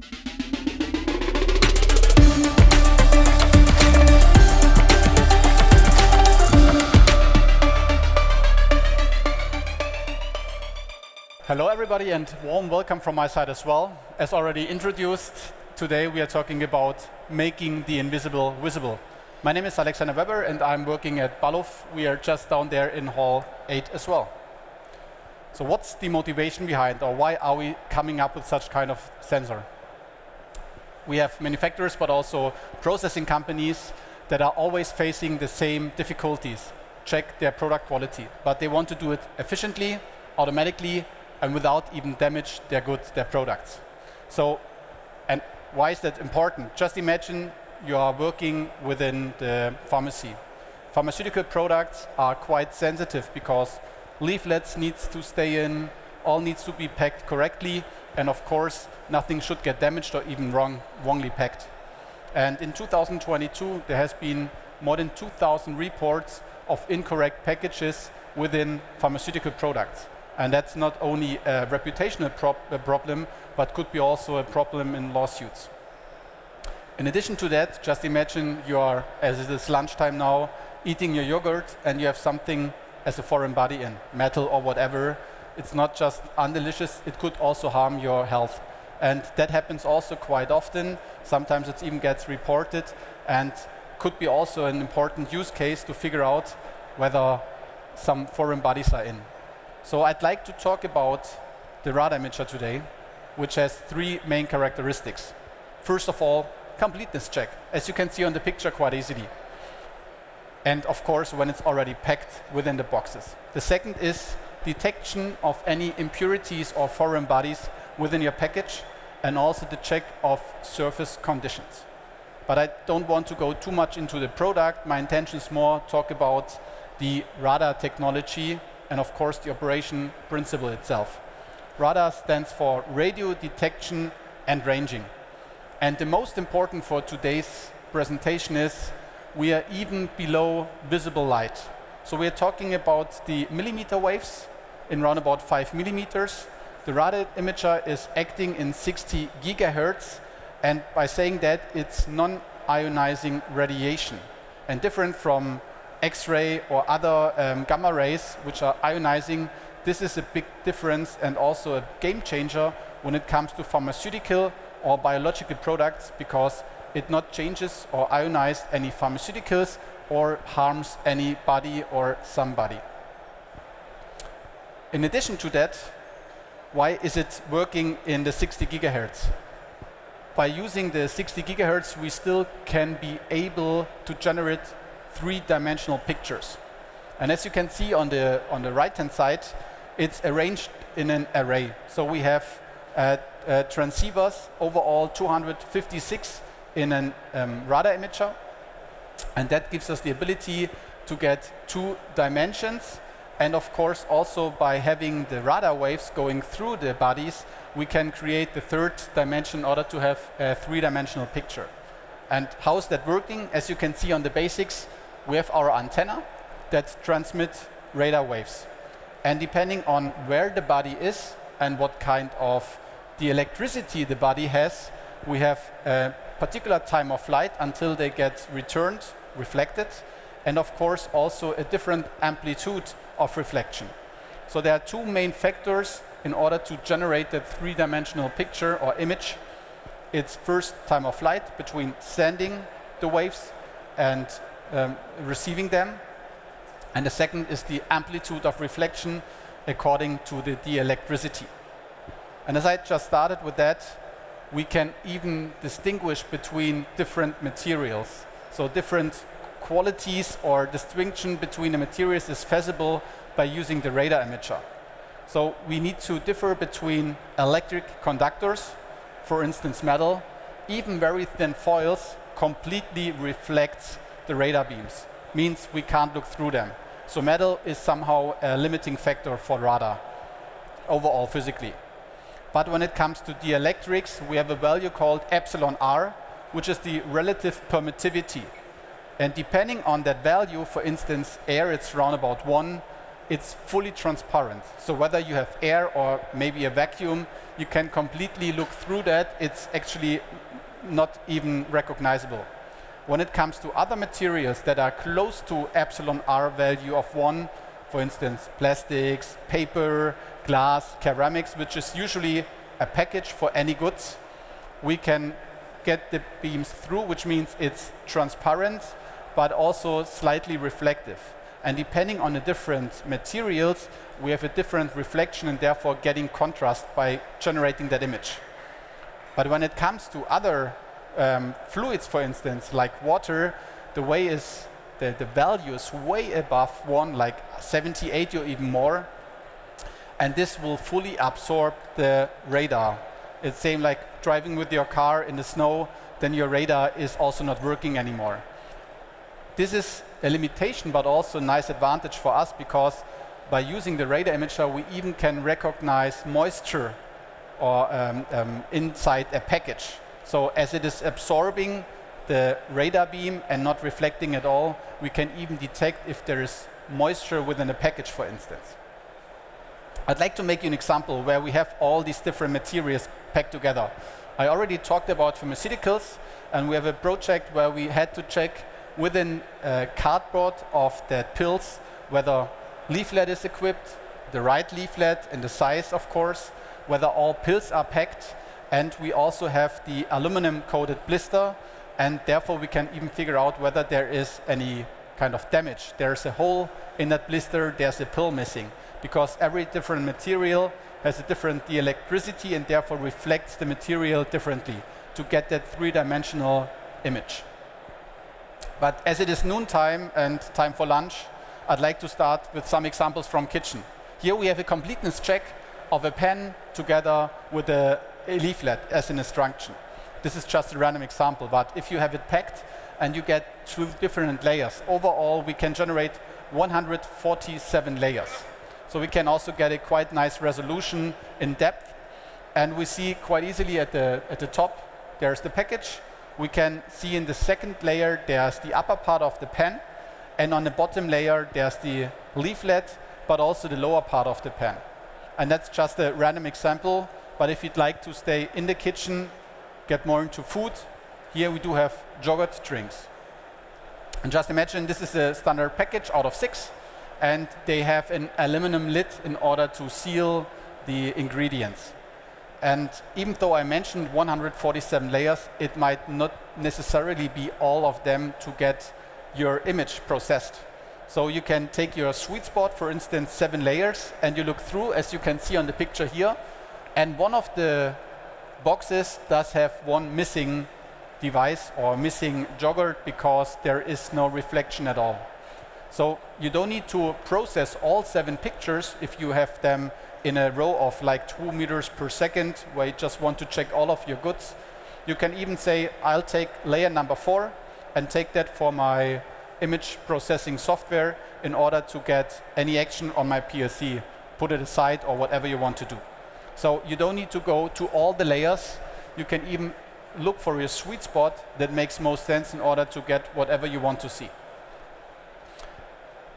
Hello everybody and warm welcome from my side as well. As already introduced, today we are talking about making the invisible visible. My name is Alexander Weber and I'm working at Balluff. We are just down there in Hall 8 as well. So what's the motivation behind, or why are we coming up with such kind of sensor? We have manufacturers but also processing companies that are always facing the same difficulties. Check their product quality, but they want to do it efficiently, automatically, and without even damage their goods, their products. So, and why is that important? Just imagine you are working within the pharmacy. Pharmaceutical products are quite sensitive because leaflets needs to stay in, all needs to be packed correctly, and of course nothing should get damaged or even wrongly packed. And in 2022 there has been more than 2,000 reports of incorrect packages within pharmaceutical products. And that's not only a reputational problem, but could be also a problem in lawsuits. In addition to that, just imagine you are, as it is lunchtime now, eating your yogurt and you have something as a foreign body in, metal or whatever. It's not just undelicious, it could also harm your health. And that happens also quite often. Sometimes it even gets reported and could be also an important use case to figure out whether some foreign bodies are in. So I'd like to talk about the radar imager today, which has three main characteristics. First of all, completeness check, as you can see on the picture quite easily. And of course, when it's already packed within the boxes. The second is detection of any impurities or foreign bodies within your package, and also the check of surface conditions. But I don't want to go too much into the product. My intention is more talk about the radar technology and of course the operation principle itself. Radar stands for radio detection and ranging. And the most important for today's presentation is we are even below visible light. So we are talking about the millimeter waves in around about 5 millimeters. The radar imager is acting in 60 gigahertz, and by saying that, it's non-ionizing radiation. And different from X-ray or other gamma rays which are ionizing, this is a big difference and also a game changer when it comes to pharmaceutical or biological products, because it not changes or ionizes any pharmaceuticals or harms anybody or somebody. In addition to that, why is it working in the 60 gigahertz? By using the 60 gigahertz, we still can be able to generate three-dimensional pictures. And as you can see on the right-hand side, it's arranged in an array. So we have transceivers, overall 256 in a radar imager, and that gives us the ability to get 2 dimensions. And of course, also by having the radar waves going through the bodies, we can create the 3rd dimension in order to have a 3-dimensional picture. And how is that working? As you can see on the basics, we have our antenna that transmits radar waves. And depending on where the body is and what kind of the electricity the body has, we have a particular time of flight until they get returned, reflected, and of course also a different amplitude of reflection. So there are 2 main factors in order to generate the 3-dimensional picture or image. It's first time of flight between sending the waves and receiving them, and the second is the amplitude of reflection according to the dielectricity. And as I just started with that, we can even distinguish between different materials. So different qualities or distinction between the materials is feasible by using the radar imager. So we need to differ between electric conductors, for instance metal. Even very thin foils completely reflects the radar beams, means we can't look through them. So metal is somehow a limiting factor for radar, overall physically. But when it comes to dielectrics, we have a value called epsilon r, which is the relative permittivity. And depending on that value, for instance, air, it's around about 1, it's fully transparent. So whether you have air or maybe a vacuum, you can completely look through that. It's actually not even recognizable. When it comes to other materials that are close to epsilon r value of 1, for instance, plastics, paper, glass, ceramics, which is usually a package for any goods, we can get the beams through, which means it's transparent, but also slightly reflective. And depending on the different materials, we have a different reflection and therefore getting contrast by generating that image. But when it comes to other fluids, for instance, like water, the way is the value is way above 1, like 78 or even more. And this will fully absorb the radar. It's same like driving with your car in the snow, then your radar is also not working anymore. This is a limitation, but also a nice advantage for us, because by using the radar imager, we even can recognize moisture or inside a package. So as it is absorbing the radar beam and not reflecting at all, we can even detect if there is moisture within a package, for instance. I'd like to make you an example where we have all these different materials packed together. I already talked about pharmaceuticals, and we have a project where we had to check within cardboard of the pills whether leaflet is equipped, the right leaflet and the size, of course, whether all pills are packed, and we also have the aluminum coated blister, and therefore we can even figure out whether there is any kind of damage. There's a hole in that blister, there's a pill missing, because every different material has a different dielectricity and therefore reflects the material differently to get that three-dimensional image. But as it is noontime and time for lunch, I'd like to start with some examples from kitchen. Here we have a completeness check of a pen together with a leaflet as an instruction. This is just a random example, but if you have it packed and you get 2 different layers, overall we can generate 147 layers. So we can also get a quite nice resolution in depth, and we see quite easily at the top there's the package. We can see in the second layer there's the upper part of the pen, and on the bottom layer there's the leaflet, but also the lower part of the pen. And that's just a random example, but if you'd like to stay in the kitchen, get more into food, here we do have yogurt drinks. And just imagine this is a standard package out of 6, and they have an aluminum lid in order to seal the ingredients. And even though I mentioned 147 layers, it might not necessarily be all of them to get your image processed. So you can take your sweet spot, for instance, 7 layers, and you look through, as you can see on the picture here, and one of the boxes does have one missing device or missing yogurt because there is no reflection at all. So you don't need to process all 7 pictures if you have them in a row of like 2 meters per second, where you just want to check all of your goods. You can even say, I'll take layer number 4 and take that for my image processing software in order to get any action on my PLC, put it aside or whatever you want to do. So you don't need to go to all the layers. You can even look for your sweet spot that makes most sense in order to get whatever you want to see.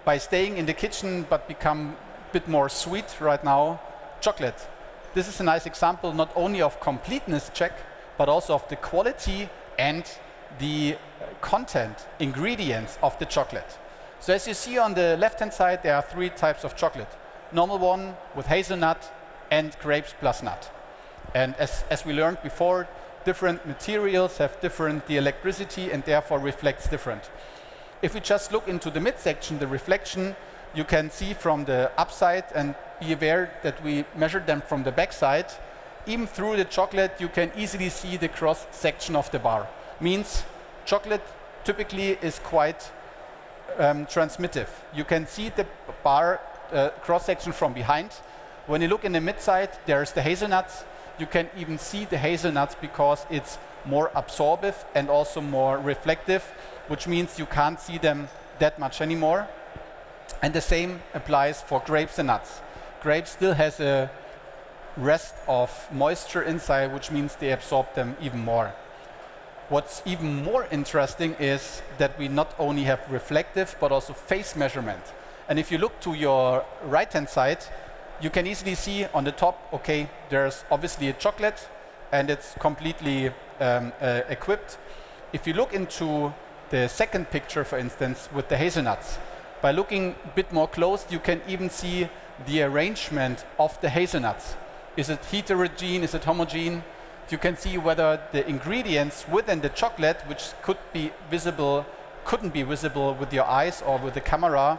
By staying in the kitchen but become a bit more sweet right now, chocolate. This is a nice example not only of completeness check, but also of the quality and the content, ingredients of the chocolate. So as you see on the left-hand side, there are 3 types of chocolate. Normal one with hazelnut and grapes plus nut. And as we learned before, different materials have different dielectricity and therefore reflects different. If we just look into the midsection, the reflection, you can see from the upside, and be aware that we measured them from the backside. Even through the chocolate, you can easily see the cross section of the bar. Means chocolate typically is quite transmissive. You can see the bar cross section from behind. When you look in the mid-side, there's the hazelnuts. You can even see the hazelnuts because it's more absorptive and also more reflective, which means you can't see them that much anymore. And the same applies for grapes and nuts. Grapes still has a rest of moisture inside, which means they absorb them even more. What's even more interesting is that we not only have reflective, but also phase measurement. And if you look to your right-hand side, you can easily see on the top, okay, there's obviously a chocolate, and it's completely equipped. If you look into the second picture, for instance, with the hazelnuts, by looking a bit more close, you can even see the arrangement of the hazelnuts. Is it heterogeneous? Is it homogeneous? You can see whether the ingredients within the chocolate, which could be visible, couldn't be visible with your eyes or with the camera,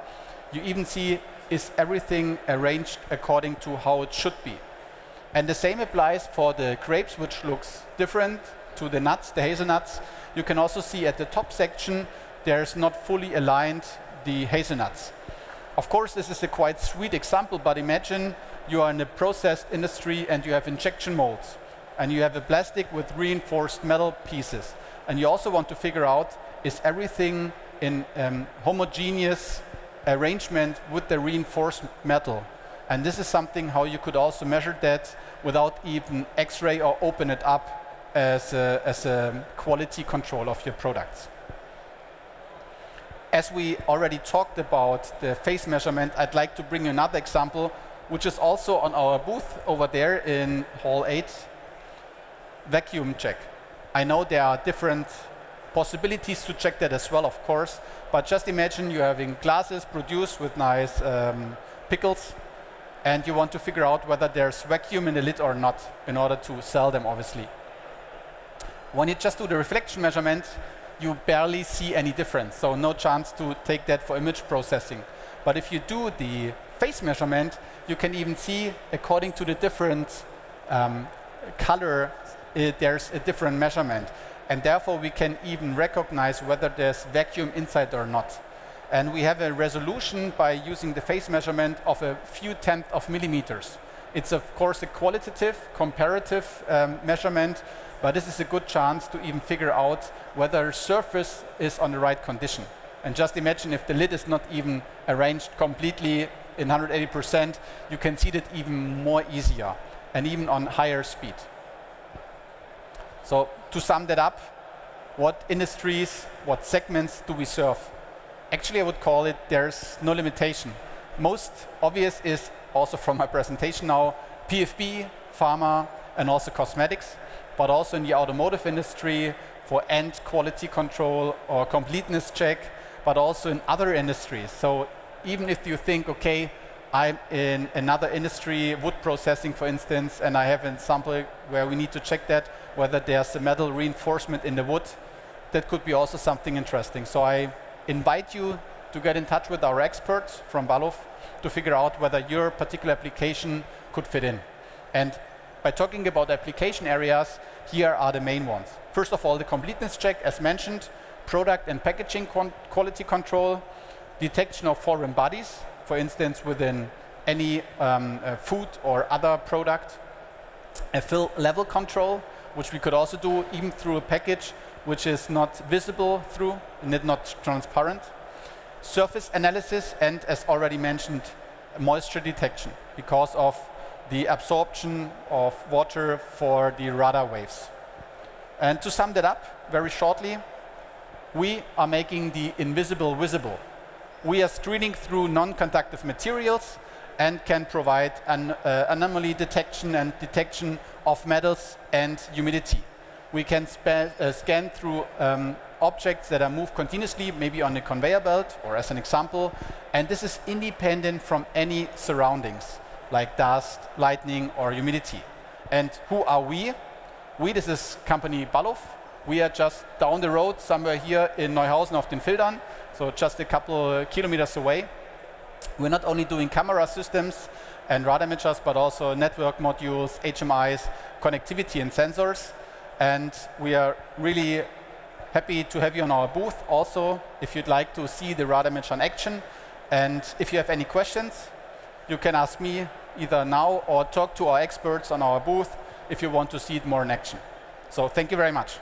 you even see is everything arranged according to how it should be. And the same applies for the grapes, which looks different to the nuts, the hazelnuts. You can also see at the top section, there's not fully aligned the hazelnuts. Of course, this is a quite sweet example, but imagine you are in a processed industry and you have injection molds, and you have a plastic with reinforced metal pieces. And you also want to figure out, is everything in homogeneous arrangement with the reinforced metal? And this is something how you could also measure that without even X-ray or open it up as a quality control of your products. As we already talked about the phase measurement, I'd like to bring you another example, which is also on our booth over there in Hall 8, vacuum check. I know there are different possibilities to check that as well, of course, but just imagine you're having glasses produced with nice pickles, and you want to figure out whether there's vacuum in the lid or not in order to sell them, obviously. When you just do the reflection measurement, you barely see any difference, so no chance to take that for image processing. But if you do the phase measurement, you can even see, according to the different color, there's a different measurement. And therefore, we can even recognize whether there's vacuum inside or not. And we have a resolution by using the phase measurement of a few tenths of millimeters. It's, of course, a qualitative, comparative measurement, but this is a good chance to even figure out whether surface is on the right condition. And just imagine if the lid is not even arranged completely in 180%, you can see that even more easier and even on higher speed. So to sum that up, what industries, what segments do we serve? Actually, I would call it there's no limitation. Most obvious is also from my presentation now, PFB, pharma, and also cosmetics, but also in the automotive industry for end quality control or completeness check, but also in other industries. So even if you think, okay, I'm in another industry, wood processing, for instance, and I have a sample where we need to check that, whether there's a metal reinforcement in the wood, that could be also something interesting. So I invite you to get in touch with our experts from Balluff to figure out whether your particular application could fit in. And by talking about application areas, here are the main ones. First of all, the completeness check, as mentioned, product and packaging quality control, detection of foreign bodies, for instance, within any food or other product, a fill level control, which we could also do even through a package which is not visible through and not transparent, surface analysis, and as already mentioned, moisture detection because of the absorption of water for the radar waves. And to sum that up very shortly, we are making the invisible visible. We are screening through non-conductive materials and can provide an anomaly detection and detection of metals and humidity. We can scan through objects that are moved continuously, maybe on a conveyor belt, or as an example, and this is independent from any surroundings, like dust, lightning, or humidity. And who are we? We, this is company Balluff. We are just down the road, somewhere here in Neuhausen auf den Fildern, so just a couple kilometers away. We're not only doing camera systems and radar imagers, but also network modules, HMIs, connectivity and sensors. And we are really happy to have you on our booth also, if you'd like to see the radar imager in action. And if you have any questions, you can ask me either now or talk to our experts on our booth if you want to see it more in action. So thank you very much.